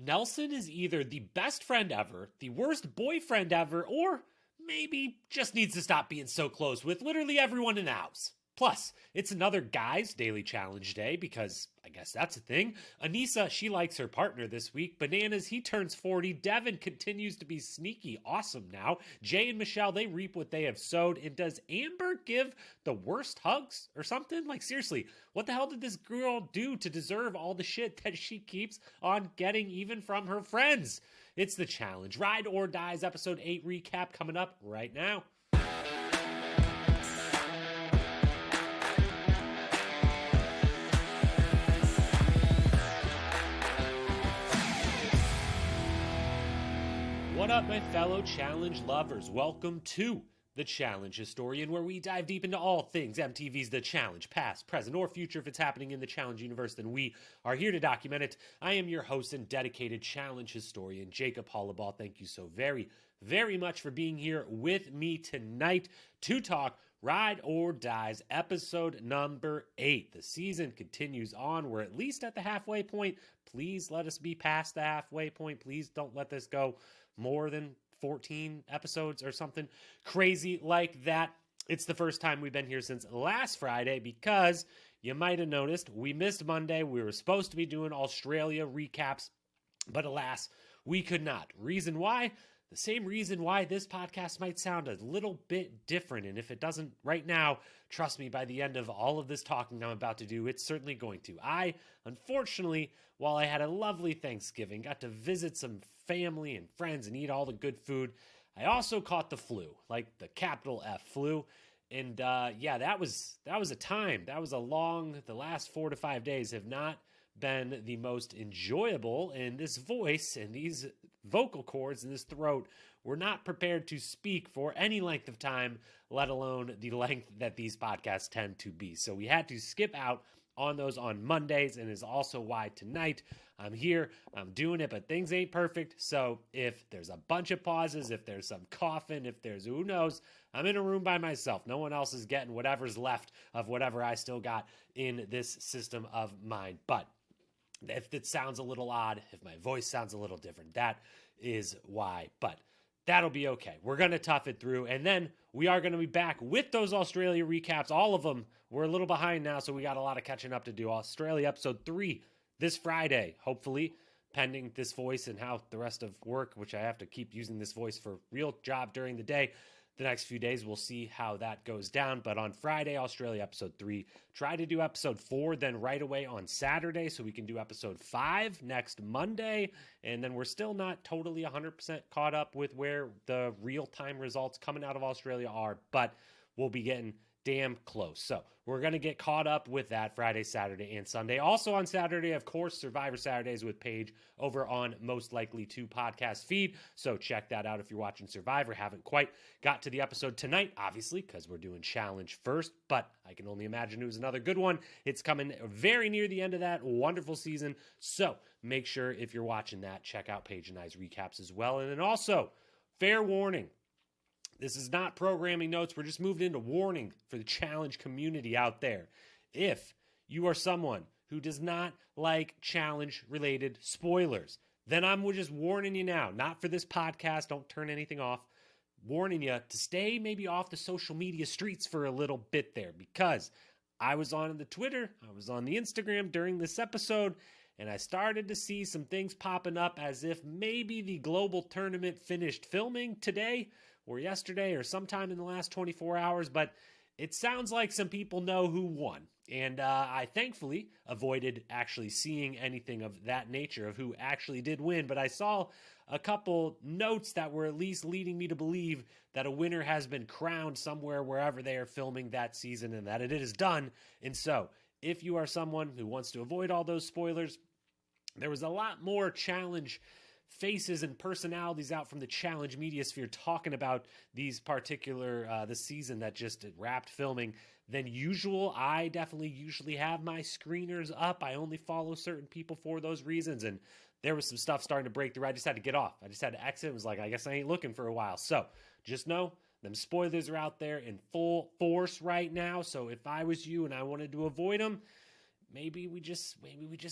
Nelson is either the best friend ever, the worst boyfriend ever, or maybe just needs to stop being so close with literally everyone in the house. Plus, it's another guy's daily challenge day because I guess that's a thing. Aneesa, she likes her partner this week. Bananas, he turns 40. Devin continues to be sneaky awesome now. Jay and Michele, they reap what they have sowed. And does Amber give the worst hugs or something? Like, seriously, what the hell did this girl do to deserve all the shit that she keeps on getting even from her friends? It's the challenge. Ride or Dies episode 8 recap coming up right now. What up, my fellow challenge lovers? Welcome to The Challenge Historian, where we dive deep into all things MTV's The Challenge, past, present, or future. If it's happening in the Challenge universe, then we are here to document it. I am your host and dedicated Challenge Historian, Jacob Hollabaugh. Thank you so very, very much for being here with me tonight to talk Ride or Dies, episode number 8. The season continues on. We're at least at the halfway point. Please let us be past the halfway point. Please don't let this go more than 14 episodes or something crazy like that. It's the first time we've been here since last Friday because you might have noticed we missed Monday. We were supposed to be doing Australia recaps, but alas, we could not. Reason why? The same reason why this podcast might sound a little bit different. And if it doesn't right now, trust me, by the end of all of this talking I'm about to do, it's certainly going to. I, unfortunately, while I had a lovely Thanksgiving, got to visit some family and friends and eat all the good food, I also caught the flu, like the capital F flu. And yeah, that was a time. That was a long, the last 4 to 5 days have not been the most enjoyable, and this voice and these vocal cords in this throat were not prepared to speak for any length of time, let alone the length that these podcasts tend to be. So we had to skip out on those on Mondays, and is also why tonight I'm here, I'm doing it, but things ain't perfect. So if there's a bunch of pauses, if there's some coughing, if there's who knows, I'm in a room by myself. No one else is getting whatever's left of whatever I still got in this system of mine. But if it sounds a little odd, if my voice sounds a little different, that is why. But that'll be okay. We're going to tough it through. And then we are going to be back with those Australia recaps. All of them. We're a little behind now, so we got a lot of catching up to do. Australia episode 3 this Friday, hopefully, pending this voice and how the rest of work, which I have to keep using this voice for real job during the day. The next few days, we'll see how that goes down. But on Friday, Australia episode 3. Try to do episode 4, then right away on Saturday, so we can do episode 5 next Monday. And then we're still not totally 100% caught up with where the real-time results coming out of Australia are, but we'll be getting damn close. So we're going to get caught up with that Friday, Saturday, and Sunday. Also on Saturday, of course, Survivor Saturdays with Paige over on Most Likely To podcast feed. So check that out if you're watching Survivor. Haven't quite got to the episode tonight, obviously, because we're doing Challenge first, but I can only imagine it was another good one. It's coming very near the end of that wonderful season. So make sure if you're watching that, check out Paige and I's recaps as well. And then also, fair warning, this is not programming notes. We're just moving into warning for the challenge community out there. If you are someone who does not like challenge-related spoilers, then I'm just warning you now. Not for this podcast. Don't turn anything off. Warning you to stay maybe off the social media streets for a little bit there, because I was on the Twitter, I was on the Instagram during this episode, and I started to see some things popping up as if maybe the global tournament finished filming today or yesterday or sometime in the last 24 hours, but it sounds like some people know who won. And I thankfully avoided actually seeing anything of that nature of who actually did win, but I saw a couple notes that were at least leading me to believe that a winner has been crowned somewhere wherever they are filming that season and that it is done. And so if you are someone who wants to avoid all those spoilers, there was a lot more challenge faces and personalities out from the challenge media sphere talking about these particular the season that just wrapped filming than usual. I definitely usually have my screeners up. I only follow certain people for those reasons, and there was some stuff starting to break through. I just had to get off. I just had to exit. It was like, I guess I ain't looking for a while. So just know them spoilers are out there in full force right now. So if I was you and I wanted to avoid them, maybe we just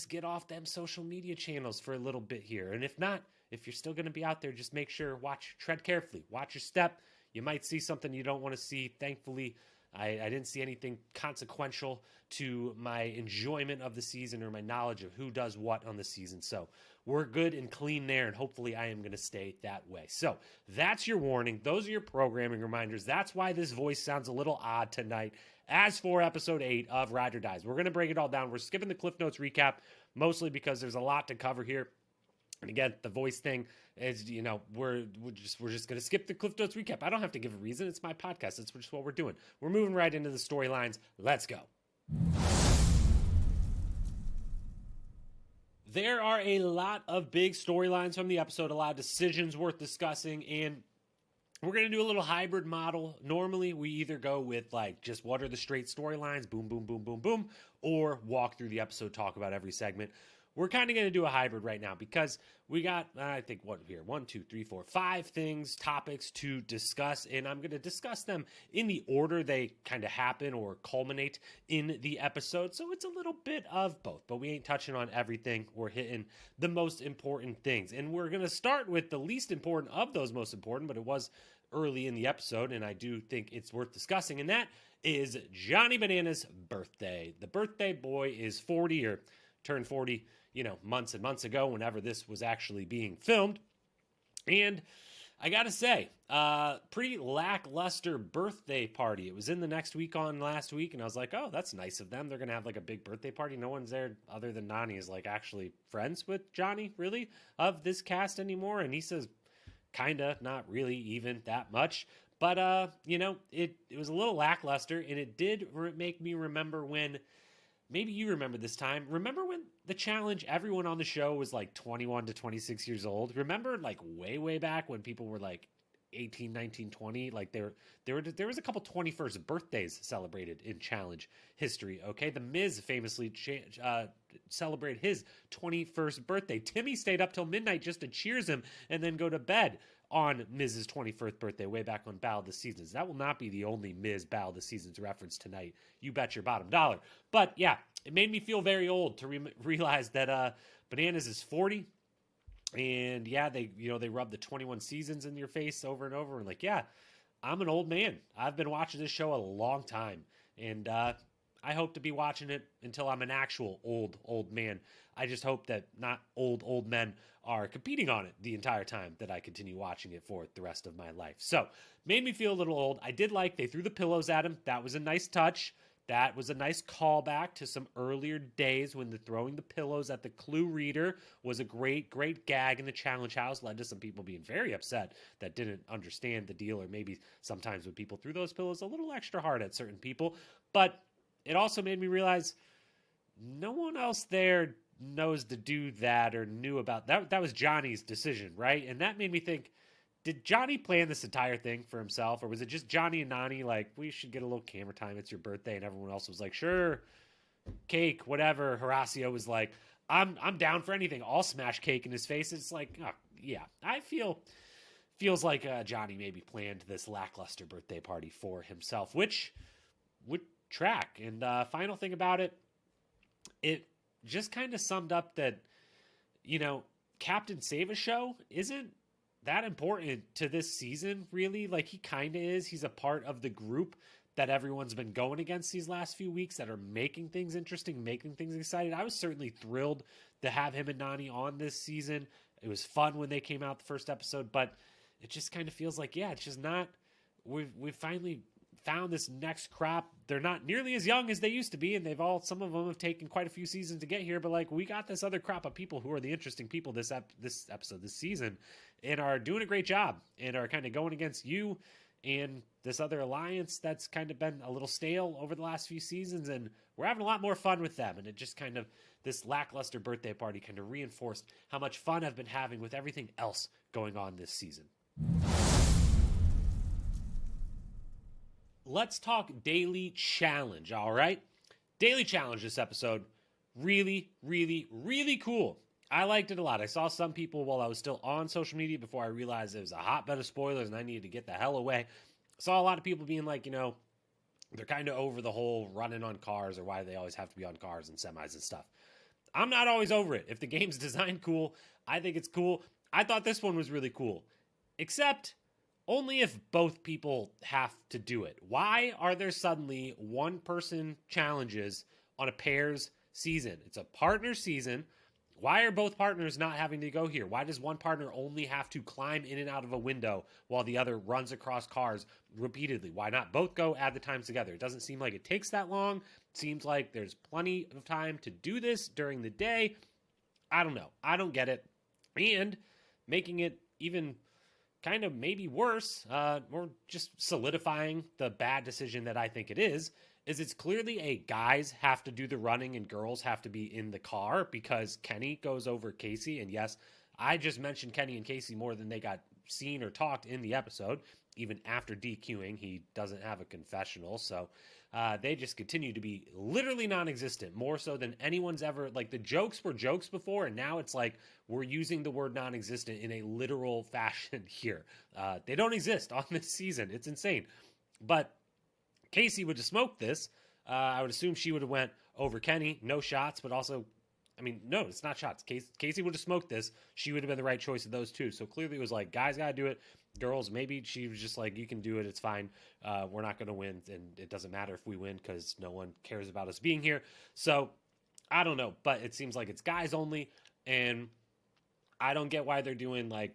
get off them social media channels for a little bit here. And if not, if you're still going to be out there, just make sure, tread carefully, watch your step. You might see something you don't want to see. Thankfully, I didn't see anything consequential to my enjoyment of the season or my knowledge of who does what on the season. So we're good and clean there, and hopefully I am going to stay that way. So that's your warning. Those are your programming reminders. That's why this voice sounds a little odd tonight. As for episode 8 of Ride or Dies, we're going to break it all down. We're skipping the Cliff Notes recap, mostly because there's a lot to cover here. And again, the voice thing is, we're just going to skip the Cliff Notes recap. I don't have to give a reason. It's my podcast. That's just what we're doing. We're moving right into the storylines. Let's go. There are a lot of big storylines from the episode, a lot of decisions worth discussing, and we're going to do a little hybrid model. Normally, we either go with just what are the straight storylines, boom, boom, boom, boom, boom, or walk through the episode, talk about every segment. We're kind of going to do a hybrid right now because we got, I think, 5 topics to discuss, and I'm going to discuss them in the order they kind of happen or culminate in the episode. So it's a little bit of both, but we ain't touching on everything. We're hitting the most important things, and we're going to start with the least important of those most important, but it was early in the episode, and I do think it's worth discussing, and that is Johnny Bananas' birthday. The birthday boy is 40 or turned 40 months and months ago, whenever this was actually being filmed. And I gotta say, pretty lackluster birthday party. It was in the next week on last week, and I was like, oh, that's nice of them. They're gonna have a big birthday party. No one's there other than Nani is actually friends with Johnny, really, of this cast anymore. And Aneesa's kinda not really even that much. But, it was a little lackluster, and it did make me remember when, maybe you remember this time. Remember when the challenge, everyone on the show was 21 to 26 years old? Remember way back when people were 18, 19, 20? There was a couple 21st birthdays celebrated in challenge history, okay? The Miz famously celebrated his 21st birthday. Timmy stayed up till midnight just to cheers him and then go to bed on Miz's 21st birthday way back on Battle of the Seasons. That will not be the only Miz Battle of the Seasons reference tonight. You bet your bottom dollar. But yeah, it made me feel very old to realize that Bananas is 40. And yeah, they rub the 21 seasons in your face over and over. And yeah, I'm an old man. I've been watching this show a long time. And I hope to be watching it until I'm an actual old man. I just hope that not old men are competing on it the entire time that I continue watching it for the rest of my life. So, made me feel a little old. I did they threw the pillows at him. That was a nice touch. That was a nice callback to some earlier days when the throwing the pillows at the clue reader was a great gag in the challenge house. Led to some people being very upset that didn't understand the deal, or maybe sometimes when people threw those pillows a little extra hard at certain people. But it also made me realize no one else there knows to do that or knew about that. That was Johnny's decision, right? And that made me think, did Johnny plan this entire thing for himself, or was it just Johnny and Nani we should get a little camera time, it's your birthday, and everyone else was sure, cake, whatever. Horacio was I'm down for anything. I'll smash cake in his face. It's oh, yeah, I feels like Johnny maybe planned this lackluster birthday party for himself, which would track. And final thing about it, it just kind of summed up that, Captain Save a Show isn't that important to this season, really. He kind of is. He's a part of the group that everyone's been going against these last few weeks that are making things interesting, making things exciting. I was certainly thrilled to have him and Nani on this season. It was fun when they came out the first episode, but it just kind of feels it's just not, we've finally found this next crop. They're not nearly as young as they used to be, and some of them have taken quite a few seasons to get here, but we got this other crop of people who are the interesting people this season, and are doing a great job, and are kind of going against you and this other alliance that's kind of been a little stale over the last few seasons, and we're having a lot more fun with them. And it just kind of, this lackluster birthday party kind of reinforced how much fun I've been having with everything else going on this season. Let's talk Daily Challenge, all right? Daily Challenge this episode, really, really, really cool. I liked it a lot. I saw some people while I was still on social media before I realized it was a hotbed of spoilers and I needed to get the hell away. I saw a lot of people being They're kind of over the whole running on cars or why they always have to be on cars and semis and stuff. I'm not always over it. If the game's designed cool, I think it's cool. I thought this one was really cool, except only if both people have to do it. Why are there suddenly one person challenges on a pairs season? It's a partner season. Why are both partners not having to go here? Why does one partner only have to climb in and out of a window while the other runs across cars repeatedly? Why not both go at the times together? It doesn't seem like it takes that long. It seems like there's plenty of time to do this during the day. I don't know. I don't get it. And making it even kind of maybe worse, or just solidifying the bad decision that I think it is it's clearly a guys have to do the running and girls have to be in the car because Kenny goes over Casey. And yes, I just mentioned Kenny and Casey more than they got seen or talked in the episode. Even after DQing, he doesn't have a confessional. So they just continue to be literally non-existent, more so than anyone's ever. Like, the jokes were jokes before, and now it's like we're using the word non-existent in a literal fashion here. They don't exist on this season. It's insane. But Casey would have smoked this. I would assume she would have went over Kenny. No shots, but also, I mean, no, it's not shots. Casey would have smoked this. She would have been the right choice of those two. So clearly it was like, guys got to do it. Girls, maybe she was just like, you can do it. It's fine. We're not going to win. And it doesn't matter if we win because no one cares about us being here. So I don't know. But it seems like it's guys only. And I don't get why they're doing like,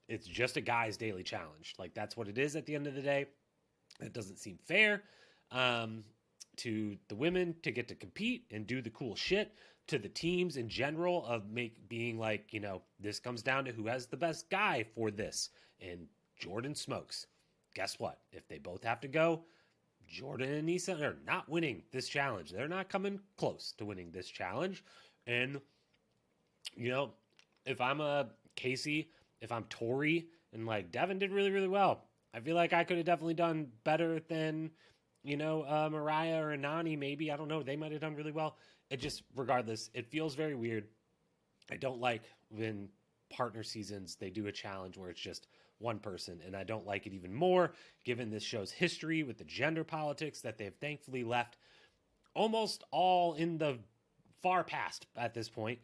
it's just a guys daily challenge. Like, that's what it is at the end of the day. It doesn't seem fair to the women to get to compete and do the cool shit, to the teams in general of being like, you know, this comes down to who has the best guy for this. And Jordan smokes. Guess what? If they both have to go, Jordan and Aneesa are not winning this challenge. They're not coming close to winning this challenge. And, you know, if I'm a Casey, if I'm Tori, and like Devin did really, really well. I feel like I could have definitely done better than, you know, Mariah or Anani, maybe. I don't know. They might have done really well. It just, regardless, it feels very weird. I don't like when partner seasons, they do a challenge where it's just one person. And I don't like it even more, given this show's history with the gender politics that they've thankfully left almost all in the far past at this point,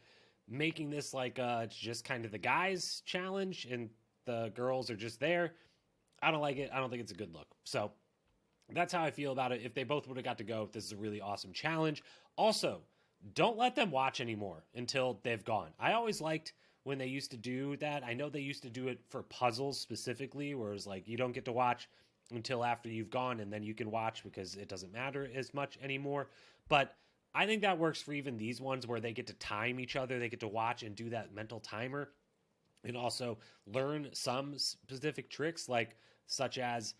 making this like it's just kind of the guys' challenge and the girls are just there. I don't like it. I don't think it's a good look. So that's how I feel about it. If they both would have got to go, this is a really awesome challenge. Also, don't let them watch anymore until they've gone. I always liked when they used to do that. I know they used to do it for puzzles specifically, where it's like you don't get to watch until after you've gone and then you can watch because it doesn't matter as much anymore. But I think that works for even these ones where they get to time each other. They get to watch and do that mental timer and also learn some specific tricks, like such as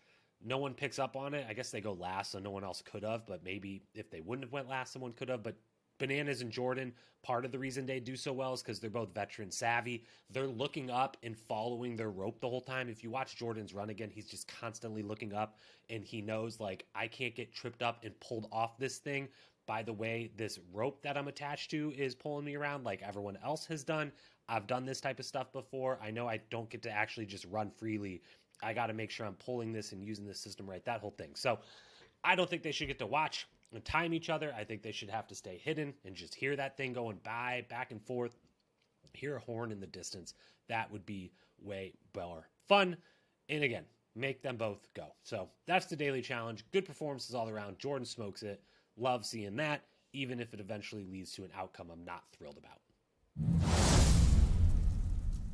no one picks up on it. I guess they go last, so no one else could have, but maybe if they wouldn't have went last, someone could have. But Bananas and Jordan, part of the reason they do so well is because they're both veteran savvy. They're looking up and following their rope the whole time. If you watch Jordan's run again, he's just constantly looking up, and he knows, like, I can't get tripped up and pulled off this thing by the way this rope that I'm attached to is pulling me around like everyone else has done. I've done this type of stuff before. I know I don't get to actually just run freely. I got to make sure I'm pulling this and using this system right, that whole thing. So I don't think they should get to watch and time each other. I think they should have to stay hidden and just hear that thing going by, back and forth, hear a horn in the distance. That would be way more fun. And again, make them both go. So that's the daily challenge. Good performances all around. Jordan smokes it. Love seeing that, even if it eventually leads to an outcome I'm not thrilled about.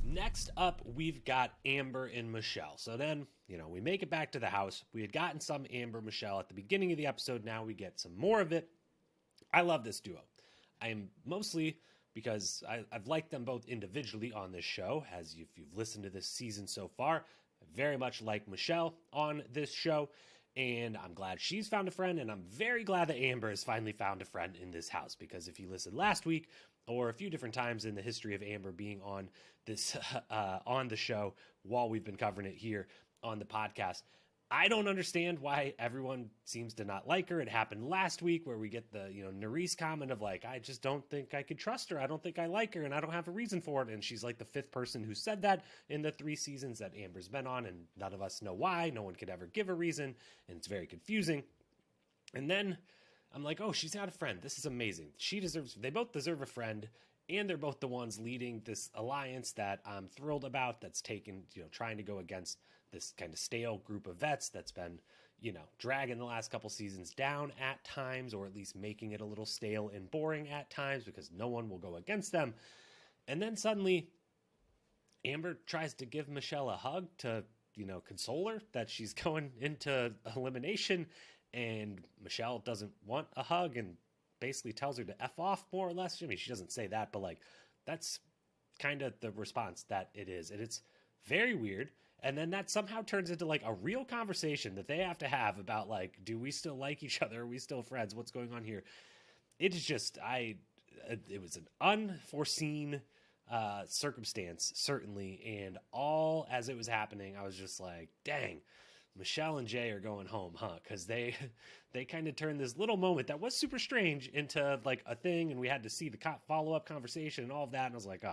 Next up, we've got Amber and Michele. So then, we make it back to the house. We had gotten some Amber Michele at the beginning of the episode. Now we get some more of it. I love this duo. I am mostly because I've liked them both individually on this show. As if you've listened to this season so far, I very much like Michele on this show. And I'm glad she's found a friend, and I'm very glad that Amber has finally found a friend in this house, because if you listened last week or a few different times in the history of Amber being on this on the show while we've been covering it here on the podcast, I don't understand why everyone seems to not like her. It happened last week where we get the, Nerese comment of like, I just don't think I could trust her. I don't think I like her, and I don't have a reason for it. And she's like the fifth person who said that in the 3 seasons that Amber's been on, and none of us know why. No one could ever give a reason, and it's very confusing. And then I'm like, oh, she's got a friend. This is amazing. They both deserve a friend. And they're both the ones leading this alliance that I'm thrilled about, that's trying to go against this kind of stale group of vets that's been, dragging the last couple seasons down at times, or at least making it a little stale and boring at times because no one will go against them. And then suddenly Amber tries to give Michele a hug to, console her that she's going into elimination, and Michele doesn't want a hug and basically tells her to F off, more or less. I mean, she doesn't say that, but like, that's kind of the response that it is. And it's very weird. And then that somehow turns into like a real conversation that they have to have about like, do we still like each other? Are we still friends? What's going on here? It is just, it was an unforeseen circumstance, certainly. And all as it was happening, I was just like, dang, Michele and Jay are going home, huh? Because they kind of turned this little moment that was super strange into like a thing, and we had to see the follow-up conversation and all of that. And I was like,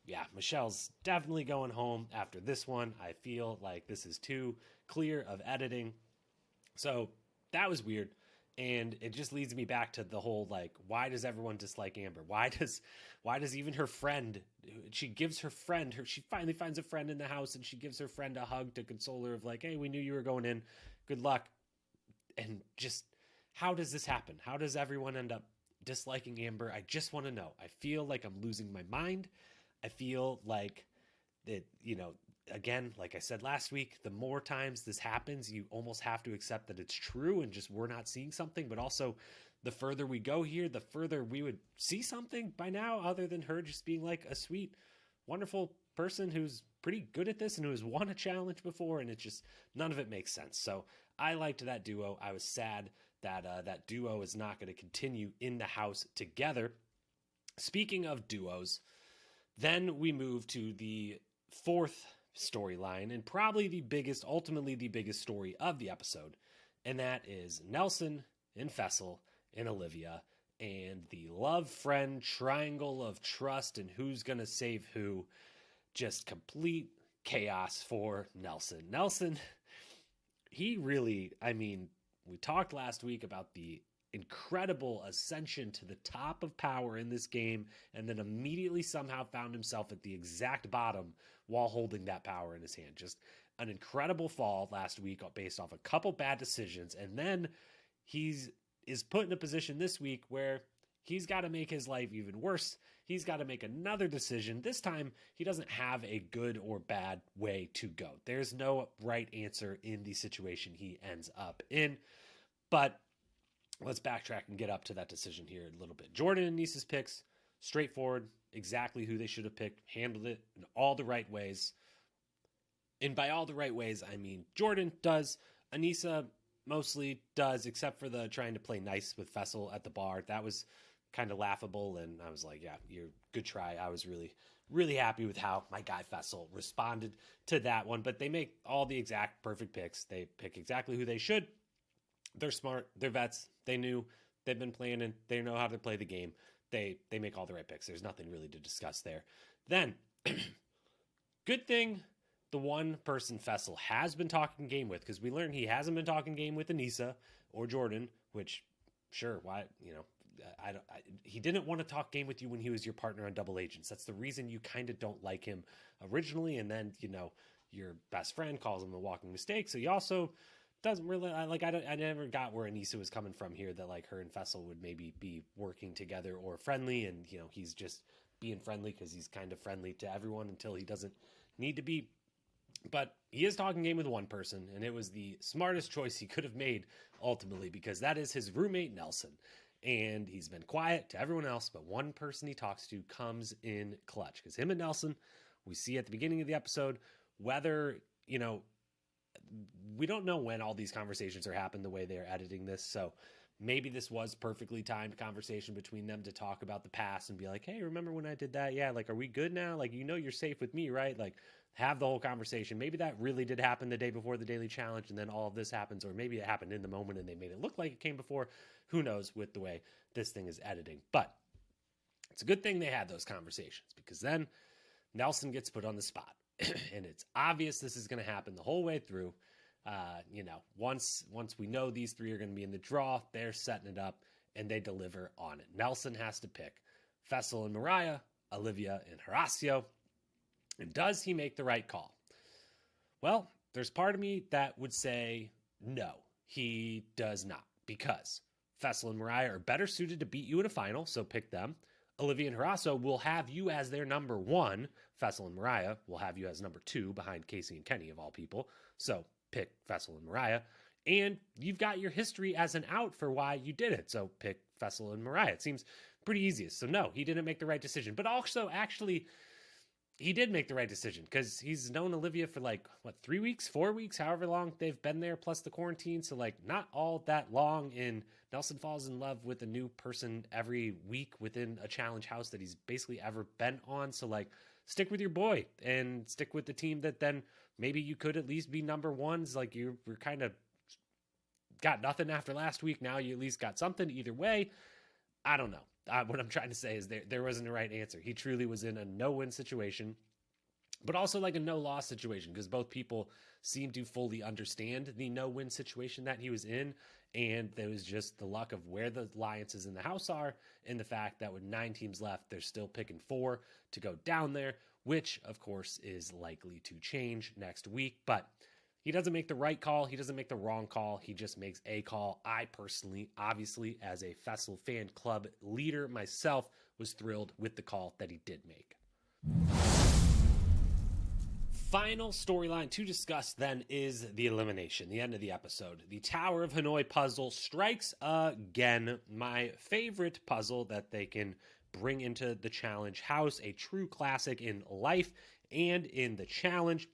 yeah, Michelle's definitely going home after this one. I feel like this is too clear of editing. So that was weird. And it just leads me back to the whole, like, why does everyone dislike Amber? Why does even her friend, she finally finds a friend in the house, and she gives her friend a hug to console her of like, hey, we knew you were going in. Good luck. And just, how does this happen? How does everyone end up disliking Amber? I just want to know. I feel like I'm losing my mind. I feel like that, again, like I said last week, the more times this happens, you almost have to accept that it's true and just we're not seeing something. But also, the further we go here, the further we would see something by now, other than her just being like a sweet, wonderful person who's pretty good at this and who has won a challenge before. And it's just, none of it makes sense. So I liked that duo. I was sad that that duo is not going to continue in the house together. Speaking of duos, then we move to the fourth storyline, and probably ultimately the biggest story of the episode, and that is Nelson and Faysal and Olivia and the love friend triangle of trust and who's gonna save who. Just complete chaos for Nelson. Nelson, he really, we talked last week about the incredible ascension to the top of power in this game, and then immediately somehow found himself at the exact bottom while holding that power in his hand. Just an incredible fall last week based off a couple bad decisions, and then is put in a position this week where he's got to make his life even worse. He's got to make another decision. This time, he doesn't have a good or bad way to go. There's no right answer in the situation he ends up in. But let's backtrack and get up to that decision here a little bit. Jordan and Aneesa's picks, straightforward, exactly who they should have picked, handled it in all the right ways. And by all the right ways, I mean Jordan does, Aneesa mostly does, except for the trying to play nice with Faysal at the bar. That was kind of laughable, and I was like, yeah, you're good try. I was really, really happy with how my guy Faysal responded to that one. But they make all the exact perfect picks. They pick exactly who they should. They're smart. They're vets. They knew. They've been planning. They know how to play the game. They make all the right picks. There's nothing really to discuss there. Then, good thing the one person Faysal has been talking game with, because we learned he hasn't been talking game with Aneesa or Jordan, which, sure, why, he didn't want to talk game with you when he was your partner on Double Agents. That's the reason you kind of don't like him originally, and then, your best friend calls him a walking mistake, so he also doesn't really, I never got where Aneesa was coming from here, that, like, her and Faysal would maybe be working together or friendly, and, he's just being friendly because he's kind of friendly to everyone until he doesn't need to be. But he is talking game with one person, and it was the smartest choice he could have made, ultimately, because that is his roommate, Nelson. And he's been quiet to everyone else, but one person he talks to comes in clutch. Because him and Nelson, we see at the beginning of the episode, whether, we don't know when all these conversations are happening the way they're editing this, so maybe this was perfectly timed conversation between them to talk about the past and be like, hey, remember when I did that? Yeah, like, are we good now? Like, you're safe with me, right? Like, have the whole conversation. Maybe that really did happen the day before the daily challenge, and then all of this happens, or maybe it happened in the moment and they made it look like it came before. Who knows with the way this thing is editing. But it's a good thing they had those conversations, because then Nelson gets put on the spot. And it's obvious this is going to happen the whole way through. Once we know these three are going to be in the draw, they're setting it up and they deliver on it. Nelson has to pick Faysal and Mariah, Olivia and Horacio. And does he make the right call? Well, there's part of me that would say no, he does not, because Faysal and Mariah are better suited to beat you in a final, so pick them. Olivia and Horacio will have you as their number one. Faysal and Mariah will have you as number two behind Casey and Kenny, of all people. So pick Faysal and Mariah. And you've got your history as an out for why you did it. So pick Faysal and Mariah. It seems pretty easy. So no, he didn't make the right decision. But also, actually, he did make the right decision because he's known Olivia for 3 weeks, 4 weeks, however long they've been there, plus the quarantine. So not all that long. And Nelson falls in love with a new person every week within a challenge house that he's basically ever been on. So stick with your boy and stick with the team that then maybe you could at least be number ones. You're kind of got nothing after last week. Now you at least got something. Either way, I don't know. What I'm trying to say is there wasn't a right answer. He truly was in a no-win situation, but also a no-loss situation, because both people seem to fully understand the no-win situation that he was in, and there was just the luck of where the alliances in the house are, and the fact that with 9 teams left, they're still picking 4 to go down there, which, of course, is likely to change next week, but he doesn't make the right call. He doesn't make the wrong call. He just makes a call. I personally, obviously, as a Faysal fan club leader myself, was thrilled with the call that he did make. Final storyline to discuss then is the elimination, the end of the episode. The Tower of Hanoi puzzle strikes again. My favorite puzzle that they can bring into the challenge house, a true classic in life and in the challenge.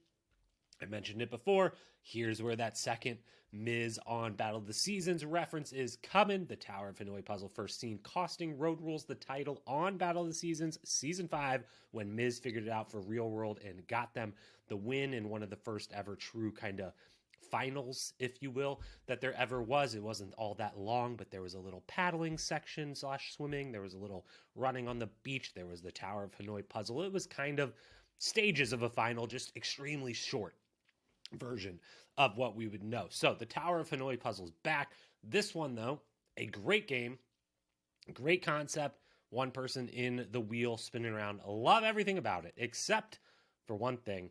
I mentioned it before. Here's where that second Miz on Battle of the Seasons reference is coming. The Tower of Hanoi puzzle first seen costing Road Rules the title on Battle of the Seasons Season 5 when Miz figured it out for Real World and got them the win in one of the first ever true kind of finals, if you will, that there ever was. It wasn't all that long, but there was a little paddling section / swimming. There was a little running on the beach. There was the Tower of Hanoi puzzle. It was kind of stages of a final, just extremely short version of what we would know. So the Tower of Hanoi puzzle is back. This one, though, a great game, great concept, one person in the wheel spinning around. Love everything about it, except for one thing,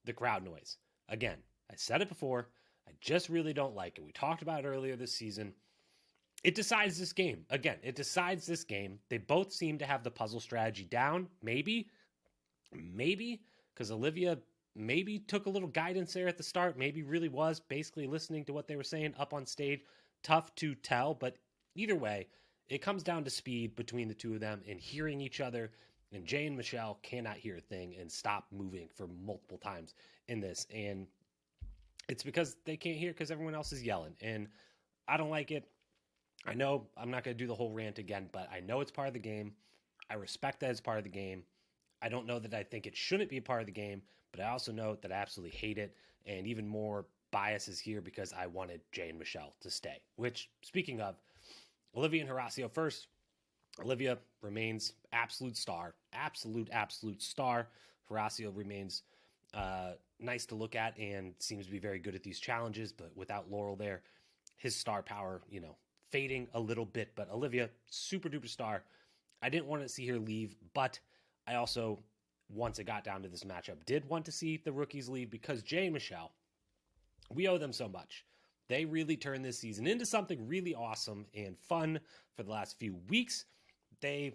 the crowd noise. Again, I said it before, I just really don't like it. We talked about it earlier this season. It decides this game. Again, it decides this game. They both seem to have the puzzle strategy down. Maybe, because Olivia maybe took a little guidance there at the start, maybe really was basically listening to what they were saying up on stage. Tough to tell, but either way, it comes down to speed between the two of them and hearing each other, and Jay and Michele cannot hear a thing and stop moving for multiple times in this, and it's because they can't hear because everyone else is yelling, and I don't like it. I know I'm not going to do the whole rant again, but I know it's part of the game. I respect that it's part of the game. I don't know that I think it shouldn't be a part of the game, but I also know that I absolutely hate it, and even more bias is here because I wanted Jay and Michele to stay, which, speaking of, Olivia and Horacio first. Olivia remains absolute star, absolute star. Horacio remains nice to look at and seems to be very good at these challenges, but without Laurel there, his star power, fading a little bit, but Olivia, super duper star. I didn't want to see her leave, but I also, once it got down to this matchup, did want to see the rookies leave because Jay and Michele, we owe them so much. They really turned this season into something really awesome and fun for the last few weeks. They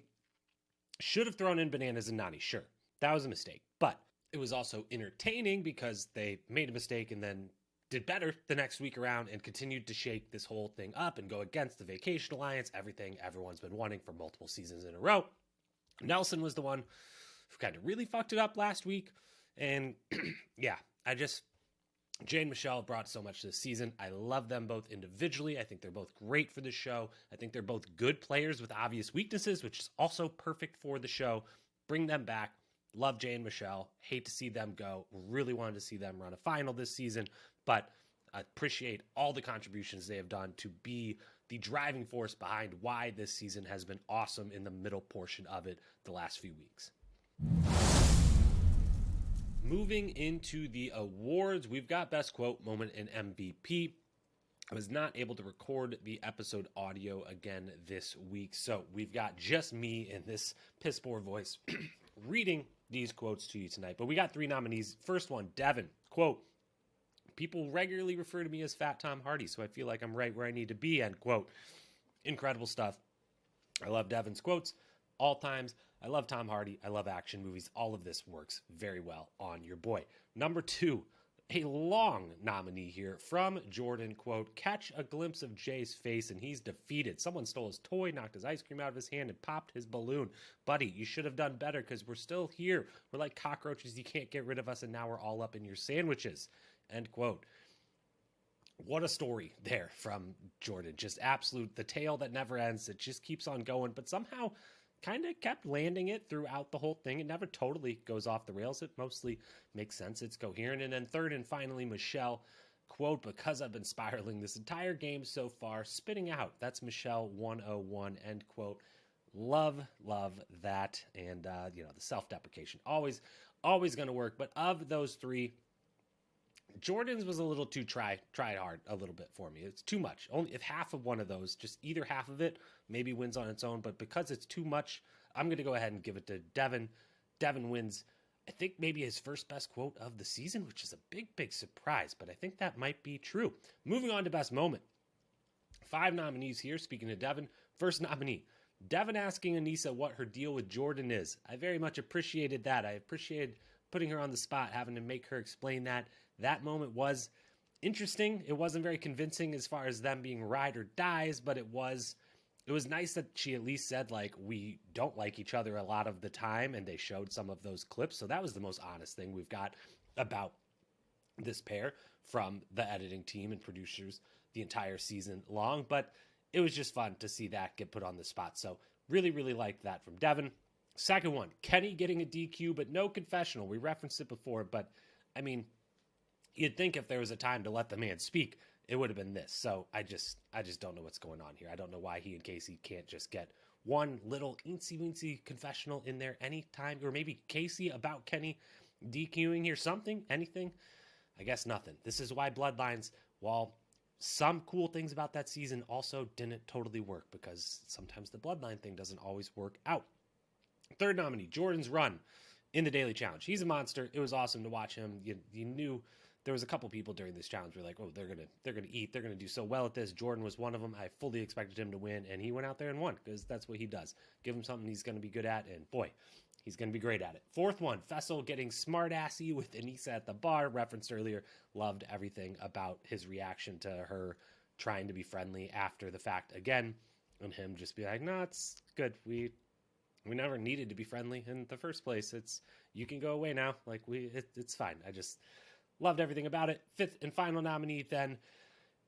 should have thrown in Bananas and Nani, sure. That was a mistake, but it was also entertaining because they made a mistake and then did better the next week around and continued to shake this whole thing up and go against the Vacation Alliance, everything everyone's been wanting for multiple seasons in a row. Nelson was the one who kind of really fucked it up last week. And yeah, Jay and Michele brought so much this season. I love them both individually. I think they're both great for the show. I think they're both good players with obvious weaknesses, which is also perfect for the show. Bring them back. Love Jay and Michele. Hate to see them go. Really wanted to see them run a final this season, but I appreciate all the contributions they have done to be the driving force behind why this season has been awesome in the middle portion of it the last few weeks. Moving into the awards, we've got Best Quote, Moment, and MVP. I was not able to record the episode audio again this week, so we've got just me in this piss poor voice reading these quotes to you tonight. But we got 3 nominees. First one, Devin, quote, people regularly refer to me as Fat Tom Hardy, so I feel like I'm right where I need to be, end quote. Incredible stuff. I love Devin's quotes all times. I love Tom Hardy. I love action movies. All of this works very well on your boy. Number 2, a long nominee here from Jordan, quote, catch a glimpse of Jay's face and he's defeated. Someone stole his toy, knocked his ice cream out of his hand, and popped his balloon. Buddy, you should have done better because we're still here. We're like cockroaches. You can't get rid of us, and now we're all up in your sandwiches, end quote. What a story there from Jordan. Just absolute, the tale that never ends. It just keeps on going, but somehow kind of kept landing it throughout the whole thing. It never totally goes off the rails. It mostly makes sense. It's coherent. And then third and finally, Michele, quote, because I've been spiraling this entire game so far, spitting out. That's Michele 101, end quote. Love that. And, the self-deprecation, always going to work. But of those 3, Jordan's was a little too tried hard a little bit for me. It's too much. Only if half of one of those, just either half of it maybe wins on its own, but because it's too much, I'm going to go ahead and give it to Devin. Devin wins, I think, maybe his first best quote of the season, which is a big surprise, but I think that might be true. Moving on to best moment. 5 nominees here, speaking of Devin. First nominee, Devin asking Aneesa what her deal with Jordan is. I very much appreciated that. I appreciated putting her on the spot, having to make her explain that. That moment was interesting. It wasn't very convincing as far as them being ride or dies, but it was nice that she at least said, like, we don't like each other a lot of the time, and they showed some of those clips. So that was the most honest thing we've got about this pair from the editing team and producers the entire season long. But it was just fun to see that get put on the spot. So really liked that from Devin. Second one, Kenny getting a DQ, but no confessional. We referenced it before, but I mean, you'd think if there was a time to let the man speak, it would have been this. So I just don't know what's going on here. I don't know why he and Casey can't just get one little eensy-weensy confessional in there anytime, or maybe Casey about Kenny DQing here, something, anything. I guess nothing. This is why Bloodlines, while some cool things about that season also didn't totally work, because sometimes the Bloodline thing doesn't always work out. Third nominee, Jordan's run in the Daily Challenge. He's a monster. It was awesome to watch him. You knew there was a couple people during this challenge who were like, oh, they're gonna eat. They're gonna do so well at this. Jordan was one of them. I fully expected him to win, and he went out there and won, because that's what he does. Give him something he's gonna be good at, and boy, he's gonna be great at it. Fourth one, Faysal getting smart-assy with Aneesa at the bar, referenced earlier. Loved everything about his reaction to her trying to be friendly after the fact again, and him just be like, no, it's good. We never needed to be friendly in the first place. You can go away now. Like, it's fine. I just loved everything about it. Fifth and final nominee, then,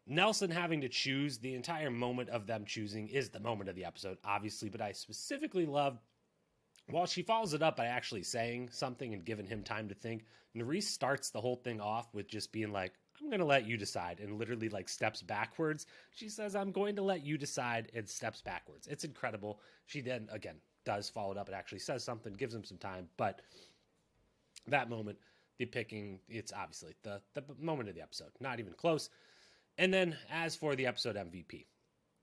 Nelson having to choose. The entire moment of them choosing is the moment of the episode, obviously, but I specifically love, while she follows it up by actually saying something and giving him time to think, Nerese starts the whole thing off with just being like, I'm going to let you decide, and literally like steps backwards. She says, I'm going to let you decide, and steps backwards. It's incredible. She then, again, does follow it up. It actually says something, gives him some time, but that moment, the picking, it's obviously the moment of the episode. Not even close. And then as for the episode MVP,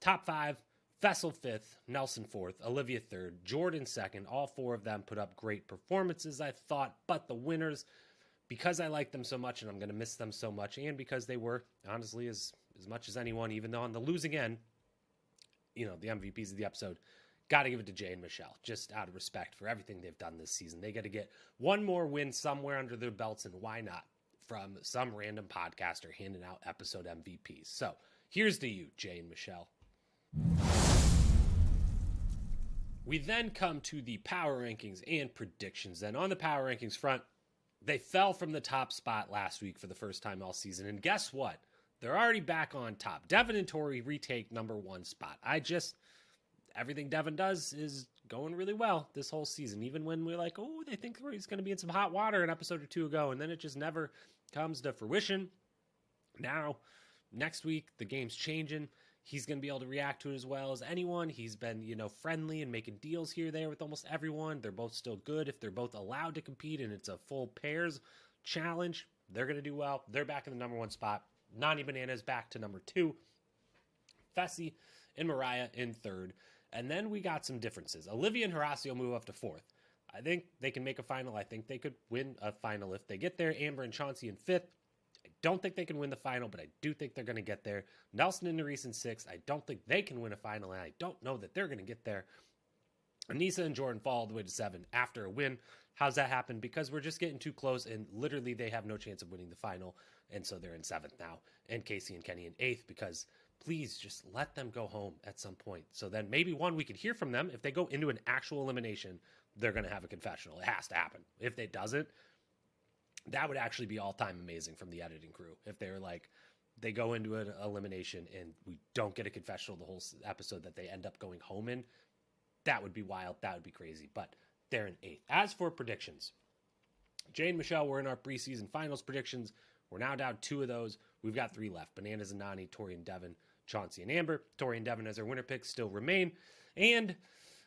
top 5, Faysal 5th, Nelson 4th, Olivia 3rd, Jordan 2nd. All 4 of them put up great performances, I thought, but the winners, because I like them so much and I'm going to miss them so much, and because they were, honestly, as much as anyone, even though on the losing end, the MVPs of the episode, got to give it to Jay and Michele, just out of respect for everything they've done this season. They got to get one more win somewhere under their belts, and why not, from some random podcaster handing out episode MVPs. So here's to you, Jay and Michele. We then come to the power rankings and predictions. And on the power rankings front, they fell from the top spot last week for the first time all season. And guess what? They're already back on top. Devin and Tori retake number 1 spot. Everything Devin does is going really well this whole season. Even when we're like, oh, they think he's going to be in some hot water an episode or 2 ago, and then it just never comes to fruition. Now, next week, the game's changing. He's going to be able to react to it as well as anyone. He's been, friendly and making deals here or there with almost everyone. They're both still good if they're both allowed to compete and it's a full pairs. Challenge, they're going to do well. They're back in the number 1 spot. Nani Bananas back to number 2. Fessy and Mariah in 3rd. And then we got some differences. Olivia and Horacio move up to 4th. I think they can make a final. I think they could win a final if they get there. Amber and Chauncey in 5th. I don't think they can win the final, but I do think they're going to get there. Nelson and Nerese in 6th. I don't think they can win a final, and I don't know that they're going to get there. Aneesa and Jordan fall all the way to 7 after a win. How's that happen? Because we're just getting too close, and literally they have no chance of winning the final, and so they're in 7th now. And Casey and Kenny in 8th, because please just let them go home at some point. So then maybe we could hear from them. If they go into an actual elimination, they're going to have a confessional. It has to happen. If it doesn't, that would actually be all-time amazing from the editing crew. If they were like, they go into an elimination and we don't get a confessional the whole episode that they end up going home in, that would be wild. That would be crazy. But they're in 8th. As for predictions, Jay and Michele were in our preseason finals predictions. We're now down 2 of those. We've got 3 left. Bananas and Nani, Tori and Devin, Chauncey and Amber. Tori and Devin as our winner picks still remain. And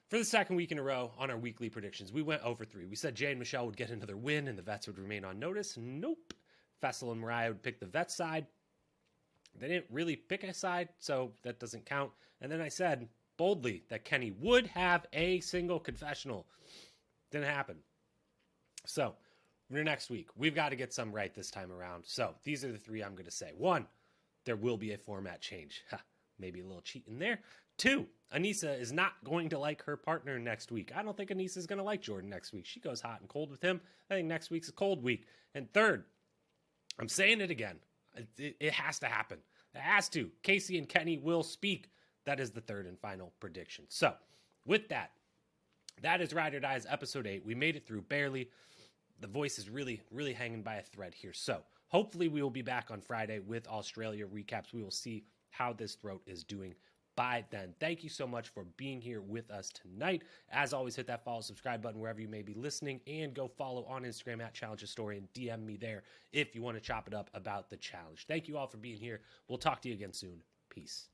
for the 2nd week in a row on our weekly predictions, we went over 3. We said Jay and Michele would get another win and the vets would remain on notice. Nope. Faysal and Mariah would pick the vet side. They didn't really pick a side, so that doesn't count. And then I said boldly that Kenny would have a single confessional. Didn't happen. So for next week, we've got to get some right this time around. So these are the 3 I'm going to say. 1, there will be a format change. Maybe a little cheat in there. 2, Aneesa is not going to like her partner next week. I don't think Aneesa is going to like Jordan next week. She goes hot and cold with him. I think next week's a cold week. And 3rd, I'm saying it again. It has to happen. It has to. Casey and Kenny will speak. That is the 3rd and final prediction. So with that, that is Ride or Die's episode 8. We made it through barely. The voice is really, really hanging by a thread here. So hopefully we will be back on Friday with Australia recaps. We will see how this throat is doing by then. Thank you so much for being here with us tonight. As always, hit that follow, subscribe button wherever you may be listening, and go follow on Instagram at Challenge Historian. DM me there if you want to chop it up about the challenge. Thank you all for being here. We'll talk to you again soon. Peace.